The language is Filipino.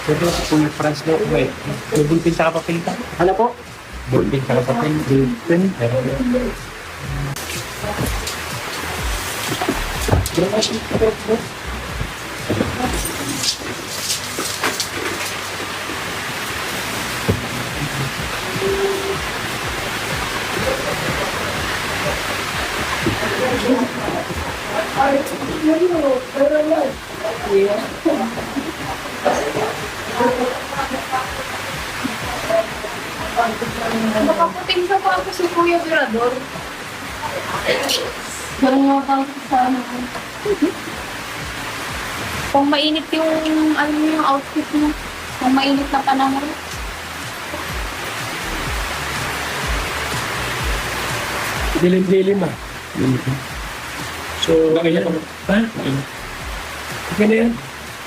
Pero po yung France no, wait. May bulpin sa papel ka. Ano po? Bulpin sa papel. Bulpin. Nakaputing sa pa ako si Kuya Virador. Parang nakakawin sa ano. Kung mainit yung, ano yung outfit mo. Kung mainit na panahon. Dilim-dilim ah. So, Bakit yan? ha? Okay na yan.